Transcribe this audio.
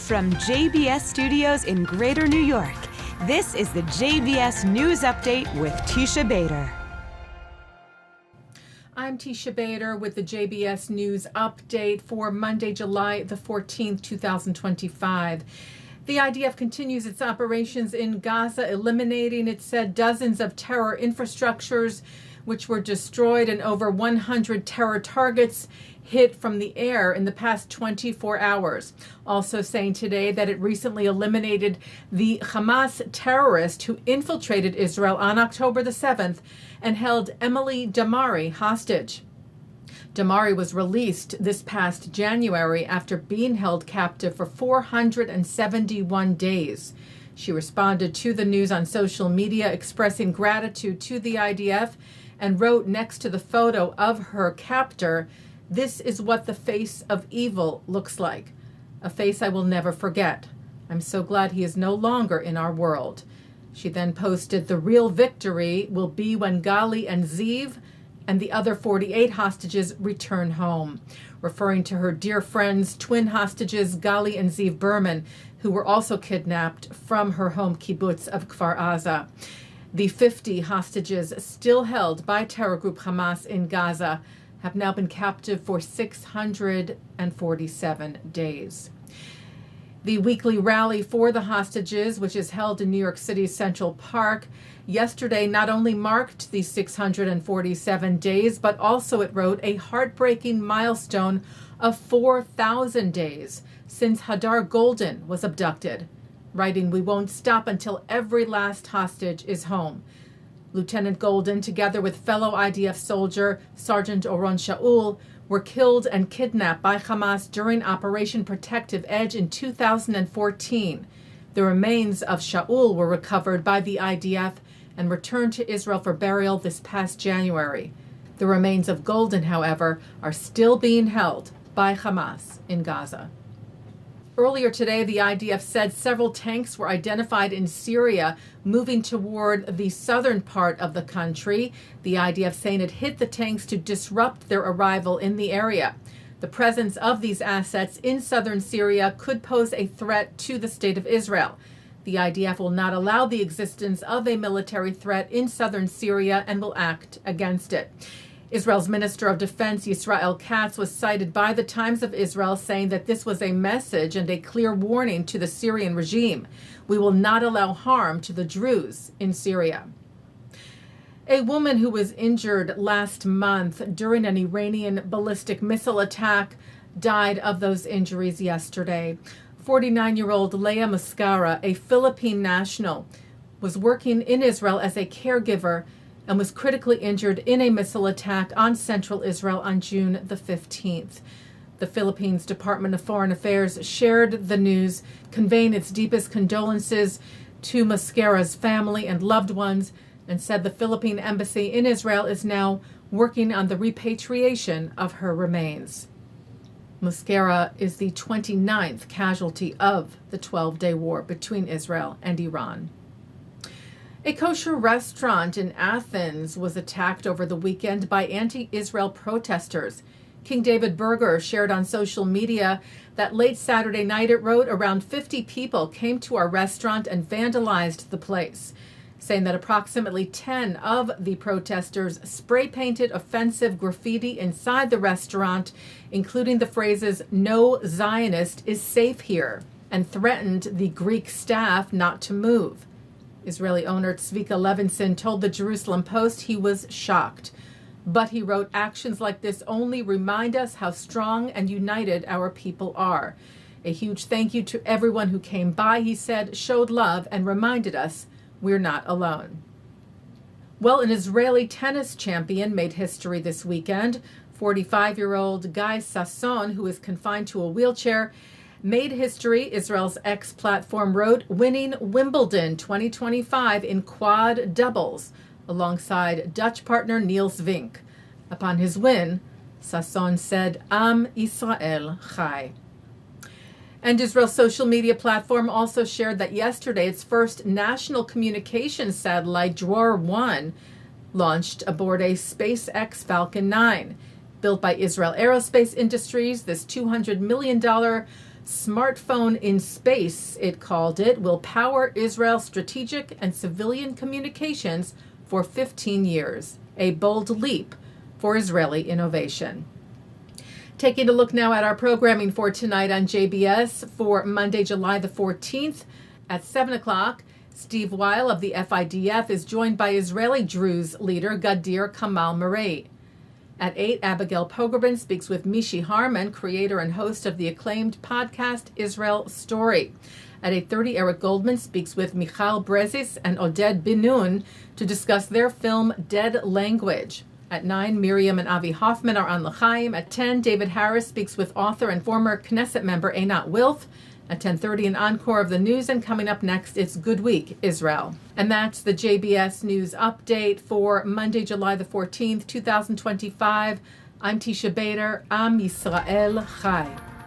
From JBS Studios in Greater New York, this is the JBS News Update with Teisha Bader. I'm Teisha Bader with the JBS News Update for Monday, July the 14th, 2025. The IDF continues its operations in Gaza, eliminating, it said, dozens of terror infrastructures which were destroyed and over 100 terror targets hit from the air in the past 24 hours. Also saying today that it recently eliminated the Hamas terrorist who infiltrated Israel on October the 7th and held Emily Damari hostage. Damari was released this past January after being held captive for 471 days. She responded to the news on social media, expressing gratitude to the IDF, and wrote next to the photo of her captor, "This is what the face of evil looks like, a face I will never forget. I'm so glad he is no longer in our world." She then posted, "The real victory will be when Gali and Ziv and the other 48 hostages return home," referring to her dear friends, twin hostages Gali and Ziv Berman, who were also kidnapped from her home kibbutz of Kfar Aza. The 50 hostages still held by terror group Hamas in Gaza have now been captive for 647 days. The weekly rally for the hostages, which is held in New York City's Central Park, yesterday not only marked the 647 days, but also, it wrote, a heartbreaking milestone of 4,000 days since Hadar Golden was abducted, writing, "We won't stop until every last hostage is home." Lieutenant Golden, together with fellow IDF soldier Sergeant Oron Shaul, were killed and kidnapped by Hamas during Operation Protective Edge in 2014. The remains of Shaul were recovered by the IDF and returned to Israel for burial this past January. The remains of Golden, however, are still being held by Hamas in Gaza. Earlier today, the IDF said several tanks were identified in Syria moving toward the southern part of the country. The IDF saying it hit the tanks to disrupt their arrival in the area. The presence of these assets in southern Syria could pose a threat to the state of Israel. The IDF will not allow the existence of a military threat in southern Syria and will act against it. Israel's Minister of Defense, Israel Katz, was cited by the Times of Israel saying that this was a message and a clear warning to the Syrian regime. "We will not allow harm to the Druze in Syria." A woman who was injured last month during an Iranian ballistic missile attack died of those injuries yesterday. 49-year-old Leah Muscara, a Philippine national, was working in Israel as a caregiver and was critically injured in a missile attack on central Israel on June the 15th. The Philippines Department of Foreign Affairs shared the news, conveying its deepest condolences to Muscara's family and loved ones, and said the Philippine embassy in Israel is now working on the repatriation of her remains. Muscara is the 29th casualty of the 12-day war between Israel and Iran. A kosher restaurant in Athens was attacked over the weekend by anti-Israel protesters. King David Berger shared on social media that late Saturday night, it wrote, around 50 people came to our restaurant and vandalized the place, saying that approximately 10 of the protesters spray-painted offensive graffiti inside the restaurant, including the phrases, "No Zionist is safe here," and threatened the Greek staff not to move. Israeli owner Tzvika Levinson told the Jerusalem Post he was shocked. But he wrote, "Actions like this only remind us how strong and united our people are. A huge thank you to everyone who came by," he said, "showed love and reminded us we're not alone." Well, an Israeli tennis champion made history this weekend. 45-year-old Guy Sasson, who is confined to a wheelchair, made history, Israel's X platform wrote, winning Wimbledon 2025 in quad doubles alongside Dutch partner Niels Vink. Upon his win, Sasson said, "Am Israel Chai." And Israel's social media platform also shared that yesterday its first national communications satellite, Dror 1, launched aboard a SpaceX Falcon 9. Built by Israel Aerospace Industries, this $200 million Smartphone in Space, it called it, will power Israel's strategic and civilian communications for 15 years. A bold leap for Israeli innovation. Taking a look now at our programming for tonight on JBS for Monday, July the 14th at 7 o'clock. Steve Weil of the FIDF is joined by Israeli Druze leader Gadeer Kamal-Mreeh. At 8, Abigail Pogrebin speaks with Mishy Harman, creator and host of the acclaimed podcast Israel Story. At 8:30, Eric Goldman speaks with Mihal, Brezis, and Oded Binnun to discuss their film Dead Language. At 9, Miriam and Avi Hoffman are on L'chaim. At 10, David Harris speaks with author and former Knesset member Einat Wilf. At 10:30, an encore of the news, and coming up next, it's Good Week, Israel. And that's the JBS News Update for Monday, July the 14th, 2025. I'm Teisha Bader. Am Yisrael Chai.